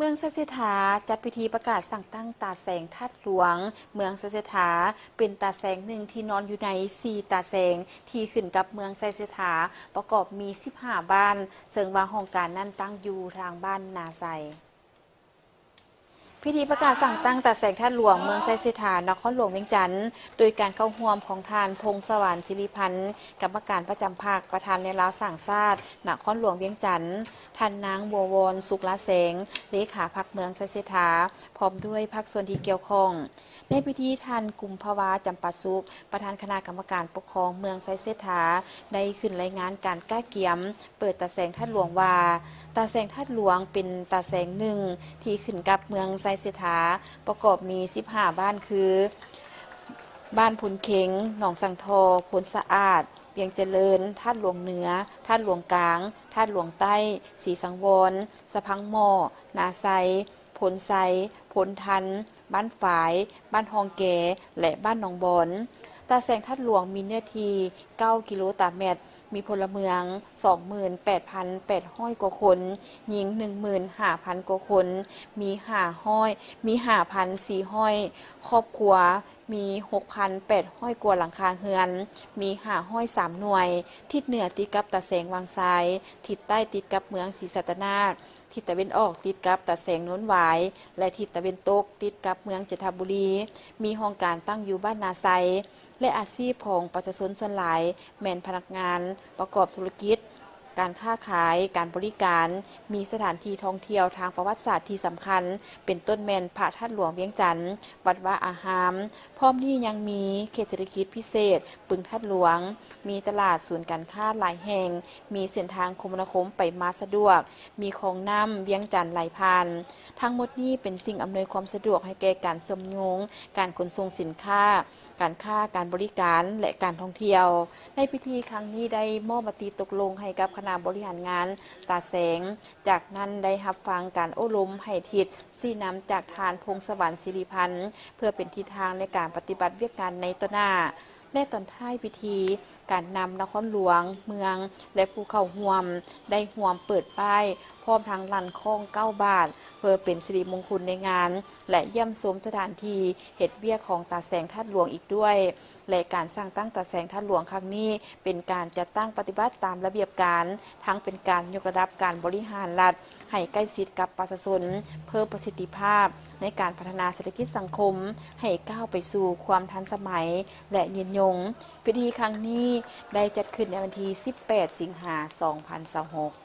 มืองไซเสถาจัดพิธีประกาศสั่งตั้งตาแสงธาตุหลวงเมืองไซเสถาเป็นตาแสงหนึ่งที่นอนอยู่ใน4ตาแสงที่ขึ้นกับเมืองไซเสถาประกอบมี15บ้านซึ่งว่าห้องการนั้นตั้งอยู่ทางบ้านนาไซพิธีประกาศสั่งตั้งตาแสงธาตุหลวงเมืองไซเสถานครหลวงเวียงจันทร์โดยการเข้าร่วมของทานพงศวรรค์ศิริพันธ์กรรมการประจำภาคประธานในลาวสั่งชาตินครหลวงเวียงจันทร์ท่านนางบัววรสุขละแสงเลขาพรรคเมืองไซเสถาพร้อมด้วยภาคส่วนที่เกี่ยวข้องในพิธีท่านกุมภาวาจำปาสุขประธานคณะกรรมการปกครองเมืองไซเสถาได้ขึ้นรายงานการก้าเกียมเปิดตาแสงธาตุหลวงว่าตาแสงธาตุหลวงเป็นตาแสงหนึ่งที่ขึ้นกับเมืองไซเสถาประกอบมี15บ้านคือบ้านพุนเข็งหนองสังทอพลสะอาดเวียงเจริญธาตุหลวงเหนือธาตุหลวงกลางธาตุหลวงใต้ศรีสังวรสะพังหม้อนาไซพลไซพลทันบ้านฝายบ้านฮองแกและบ้านหนองบอนตาแสงธาตุหลวงมีเนื้อที่9กิโลตารเมตรมีพลเมือง 28,800 กว่าคนหญิง 15,000 กว่าคนมี5,400 ครอบครัวมี 6,800 กว่าหลังคาเรือนมี503หน่วยทิศเหนือติดกับตาแสงวังซ้ายทิศใต้ติดกับเมืองศรีสัตนาคทิศตะวันออกติดกับตาแสงโน้นหวายและทิศตะวันตกติดกับเมืองจันทบุรีมีห้องการตั้งอยู่บ้านนาไซและอาชีพของประชาชนส่วนหลายแม่นพนักงานประกอบธุรกิจการค้าขายการบริการมีสถานที่ท่องเที่ยวทางประวัติศาสตร์ที่สำคัญเป็นต้นแม่นพระธาตุหลวงเวียงจันทร์วัดวาอาหามพร้อมนี้ยังมีเขตเศรษฐกิจพิเศษปึงธาตุหลวงมีตลาดศูนย์การค้าหลายแห่งมีเส้นทางคมนาคมไปมาสะดวกมีคลองน้ำเวียงจันทร์ไหลผ่านทั้งหมดนี้เป็นสิ่งอำนวยความสะดวกให้แก่การเสริมโยงการขนส่งสินค้าการบริการและการท่องเที่ยวในพิธีครั้งนี้ได้มอบมติตกลงให้กับคณะบริหารงานตาแสงจากนั้นได้รับฟังการอบรมให้ทิศซี่นำจากทานพงศวรรค์ศิริพันธ์เพื่อเป็นทิศทางในการปฏิบัติเวียกงานในต่อหน้าและตอนท้ายพิธีการนำนครหลวงเมืองและภูเขาห่วมได้ห่วมเปิดป้ายพร้อมทางลั่นคอง9 บาทเพื่อเป็นสิริมงคลในงานและเยี่ยมชมสถานที่เฮ็ดเวียกของตาแสงธาตุหลวงอีกด้วยและการสร้างตั้งตาแสงธาตุหลวงครั้งนี้เป็นการจัดตั้งปฏิบัติตามระเบียบการทั้งเป็นการยกระดับการบริหารรัฐให้ใกล้ชิดกับประชาชนเพิ่มประสิทธิภาพในการพัฒนาเศรษฐกิจสังคมให้ก้าวไปสู่ความทันสมัยและยืนยงพิธีครั้งนี้ได้จัดขึ้นในวันที่18 สิงหาคม 2026